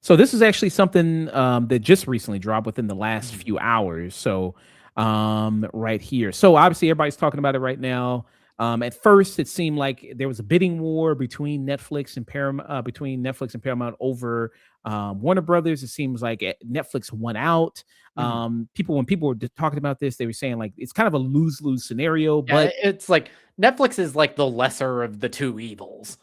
So this is actually something that just recently dropped within the last few hours. So right here. So obviously everybody's talking about it right now. At first, it seemed like there was a bidding war between Netflix and Paramount over Warner Brothers. It seems like Netflix won out. Mhm. When people were talking about this, they were saying like it's kind of a lose-lose scenario. Yeah, But it's like Netflix is like the lesser of the two evils.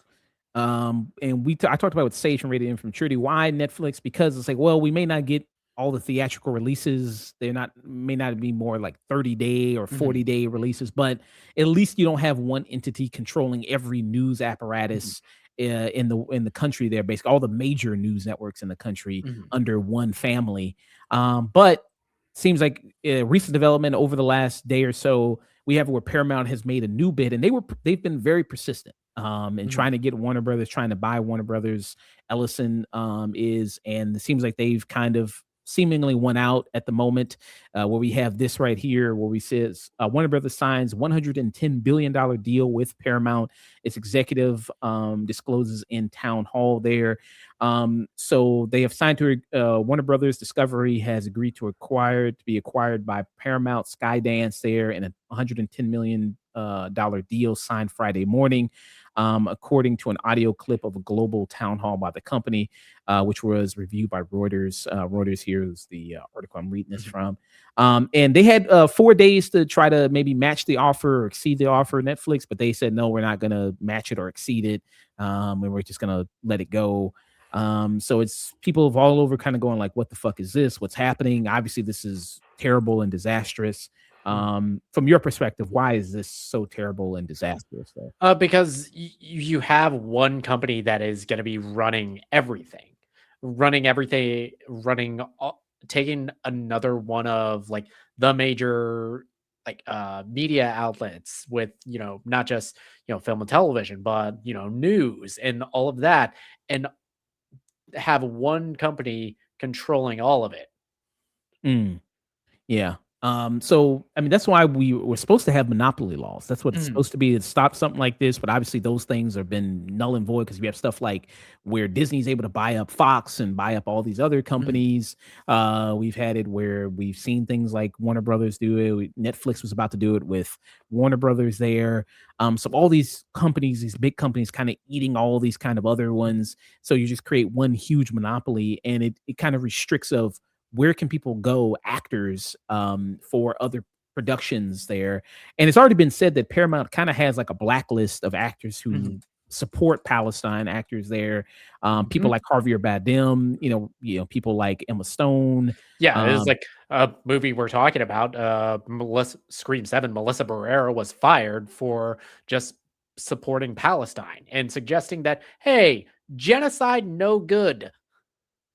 and I talked about with Sage from Radio Infantry. Why Netflix? Because it's like, well, we may not get all the theatrical releases. May not be more like 30-day or Mhm, 40-day releases, but at least you don't have one entity controlling every news mhm, apparatus in the country. There, basically all the major news networks in the country mhm. under one family. But seems like recent development over the last day or so, we have where Paramount has made a new bid, and they've been very persistent and Mhm. trying to get Warner Brothers, trying to buy Warner Brothers. Ellison and it seems like they've kind of seemingly won out at the moment. Where we have this right here, where we says Warner Brothers signs $110 billion deal with Paramount. Its executive discloses in town hall there. So they have signed to Warner Brothers Discovery has agreed to be acquired by Paramount Skydance there, and a $110 million deal signed Friday morning, according to an audio clip of a global town hall by the company, which was reviewed by Reuters. Reuters here is the article I'm reading this Mhm. from. And they had 4 days to try to maybe match the offer or exceed the offer of Netflix, but they said, no, we're not going to match it or exceed it. And we're just going to let it go. So it's people of all over kind of going like, what the fuck is this? What's happening? Obviously, this is terrible and disastrous. Mhm. From your perspective, why is this so terrible and disastrous though? Because you have one company that is gonna be running everything, taking another one of, like, the major, like, media outlets with, not just, film and television, but, news and all of that, and have one company controlling all of it. Mm. Yeah. So I mean, that's why we're supposed to have monopoly laws. That's what it's Mhm, supposed to be to stop something like this. But obviously, those things have been null and void because we have stuff like where Disney's able to buy up Fox and buy up all these other mhm, companies. We've had it where we've seen things like Warner Brothers do it. Netflix was about to do it with Warner Brothers there. So all these companies, these big companies, kind of eating all these kind of other ones. So you just create one huge monopoly, and it kind of restricts of where can people go, actors, for other productions there. And it's already been said that Paramount kind of has like a blacklist of actors mhm, who support Palestine, actors there. People mhm. like Javier Bardem, people like Emma Stone. Yeah, it is um like a movie we're talking about. Scream 7, Melissa Barrera was fired for just supporting Palestine and suggesting that, hey, genocide no good.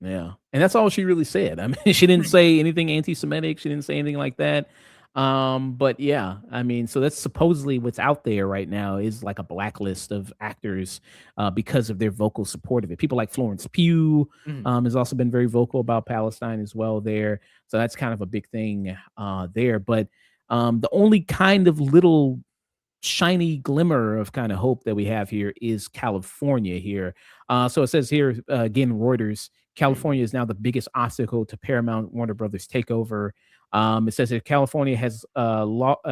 Yeah, and that's all she really said. I mean, she didn't say anything anti-Semitic. She didn't say anything like that. But yeah, I mean, so that's supposedly what's out there right now is like a blacklist of actors because of their vocal support of it. People like Florence Pugh Mhm, has also been very vocal about Palestine as well there. So that's kind of a big thing there. But the only kind of little shiny glimmer of kind of hope that we have here is California here. So it says here again, Reuters, mhm, California is now the biggest obstacle to Paramount Warner Brothers takeover. It says that California has a lot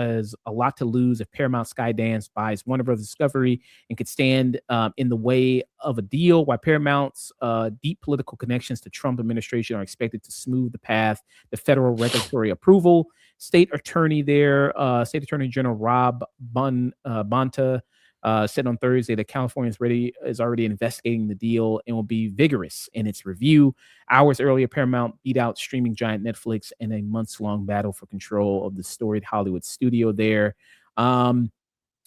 to lose if Paramount Skydance buys Warner Brothers Discovery and could stand in the way of a deal. While Paramount's deep political connections to Trump administration are expected to smooth the path to federal regulatory approval. State Attorney General Rob Bonta said on Thursday that California is already investigating the deal and will be vigorous in its review. Hours earlier, Paramount beat out streaming giant Netflix in a months-long battle for control of the storied Hollywood studio there. Um,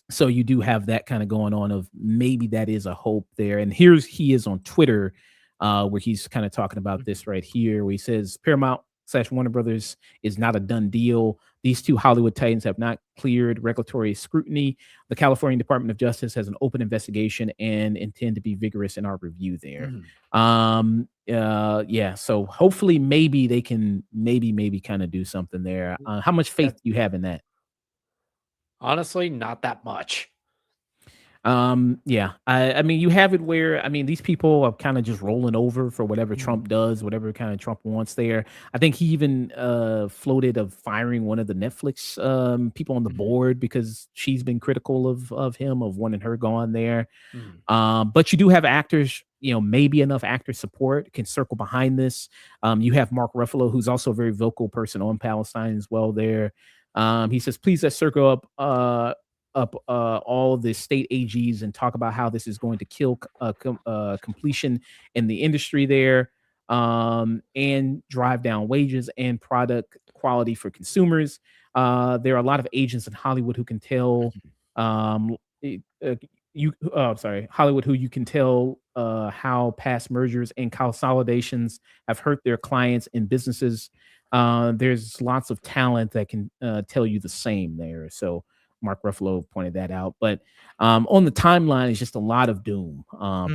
so you do have that kind of going on of maybe that is a hope there. And he is on Twitter, where he's kind of talking about mhm, this right here, where he says Paramount slash Warner Brothers is not a done deal. These two Hollywood titans have not cleared regulatory scrutiny. The California Department of Justice has an open investigation and intend to be vigorous in our review there. Mhm. Yeah, so hopefully maybe they can maybe kind of do something there. How much Yeah, faith do you have in that? honestly, not that much. Yeah, I mean, you have it where, I mean, these people are kind of just rolling over for whatever Mhm. Trump does, whatever kind of Trump wants there. I think he even floated of firing one of the Netflix people on the Mhm. board because she's been critical of him, of wanting her gone there. Mhm. But you do have actors, maybe enough actor support can circle behind this. You have Mark Ruffalo, who's also a very vocal person on Palestine as well there. He says, please let's circle up all the state AGs and talk about how this is going to kill completion in the industry there, and drive down wages and product quality for consumers. There are a lot of agents in Hollywood who can tell Mhm. um, sorry, Hollywood, who you can tell how past mergers and consolidations have hurt their clients and businesses. There's lots of talent that can tell you the same there. So Mark Ruffalo pointed that out. But on the timeline is just a lot of doom,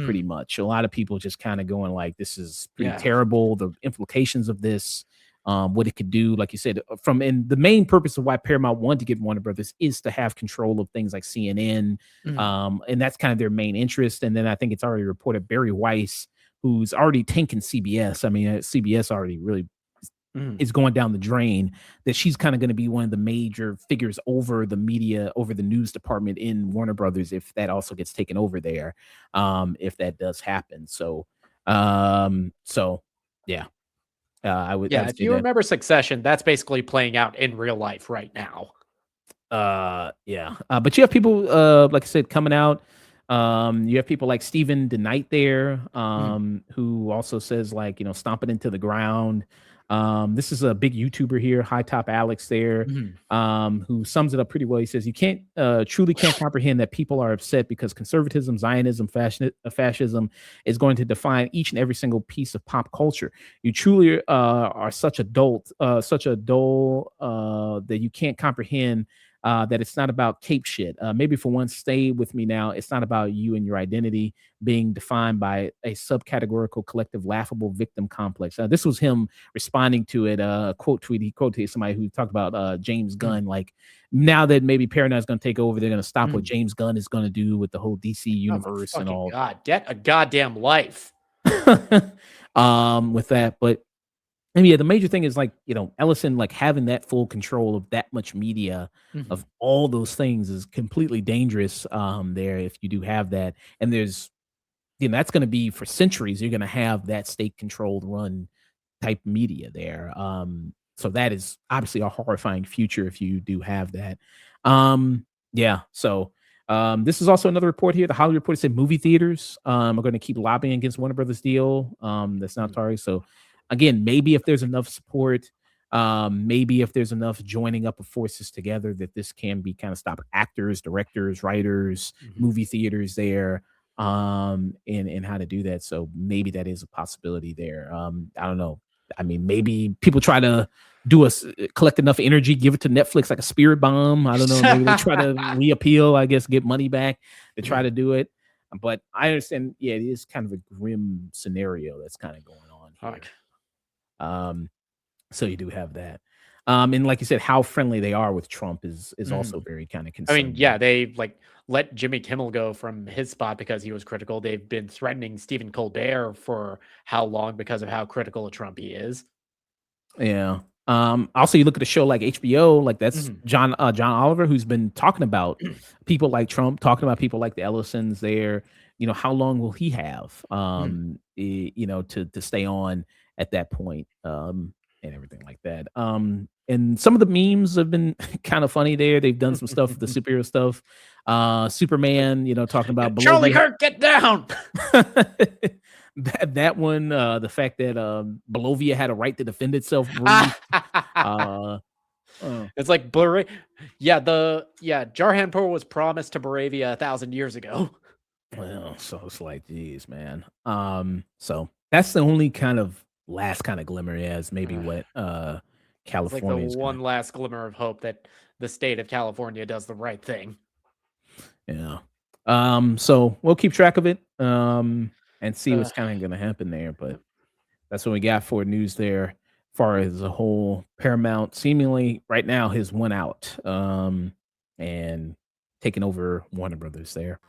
pretty Mm. much. A lot of people just kind of going like, this is pretty Yeah. terrible. The implications of this, what it could do, like you said, and the main purpose of why Paramount wanted to get Warner Brothers is to have control of things like CNN, Mhm. and that's kind of their main interest. And then I think it's already reported Barry Weiss, who's already tanking CBS. I mean, CBS already really Mhm. is going down the drain, that she's kind of going to be one of the major figures over the media, over the news department in Warner Brothers, if that also gets taken over there, if that does happen. So yeah, I Yeah, would if say you that. remember Succession, that's basically playing out in real life right now. Yeah. But you have people, like I said, coming out. You have people like Stephen DeKnight there, Mhm. who also says, like, stomp it into the ground. This is a big YouTuber here, High Top Alex there, Mhm. who sums it up pretty well. He says, you can't truly can't comprehend that people are upset because conservatism, Zionism, fascism is going to define each and every single piece of pop culture. You truly are such a dull that you can't comprehend that it's not about cape shit. Maybe for once, stay with me now. It's not about you and your identity being defined by a subcategorical, collective, laughable victim complex. This was him responding to it. Quote tweet. He quoted somebody who talked about James Mhm. Gunn. Like, now that maybe Paramount's going to take over, they're going to stop what Mhm. James Gunn is going to do with the whole DC Oh, for universe and fucking all. God, get a goddamn life. With that, but and yeah, the major thing is, like, Ellison, like, having that full control of that much media, of Mhm. all those things, is completely dangerous, there, if you do have that. And that's gonna be for centuries, you're gonna have that state controlled run type media there. So that is obviously a horrifying future if you do have that. Yeah. So this is also another report here. The Hollywood Reporter said movie theaters are going to keep lobbying against Warner Brothers deal. That's not Mhm. targeted. So again, maybe if there's enough support, maybe if there's enough joining up of forces together, that this can be kind of stop actors, directors, writers, Mhm. movie theaters there, and how to do that. So maybe that is a possibility there. I don't know. I mean, maybe people try to collect enough energy, give it to Netflix like a spirit bomb. I don't know. Maybe they try to reappeal, I guess, get money back to try Mhm. to do it. But I understand, yeah, it is kind of a grim scenario that's kind of going on Fuck. here. Um, so you do have that. And like you said, how friendly they are with Trump is also Mhm. very kind of I mean, concerning. yeah, they like let Jimmy Kimmel go from his spot because he was critical. They've been threatening Stephen Colbert for how long because of how critical of Trump he is. Yeah. Also, you look at a show like HBO, like that's Mhm. John Oliver, who's been talking about people like Trump, talking about people like the Ellisons there. How long will he have, Mhm. to stay on at that point, and everything like that. And some of the memes have been kind of funny there. They've done some stuff, the superhero stuff. Superman, talking Yeah, about Charlie Bolivia. Kirk, get down. That one, the fact that Bolivia had a right to defend itself brief. Uh, uh, It's like Jarhanpur was promised to Moravia 1,000 years ago. well, so it's like, geez, man. So that's the only kind of last kind of glimmer as maybe Ugh, what it's like the California is gonna. one last glimmer of hope that the state of California does the right thing. Yeah. So we'll keep track of it and see Uh, what's kind of gonna happen there. But that's what we got for news there. Far as a whole, Paramount seemingly right now has won out and taken over Warner Brothers there.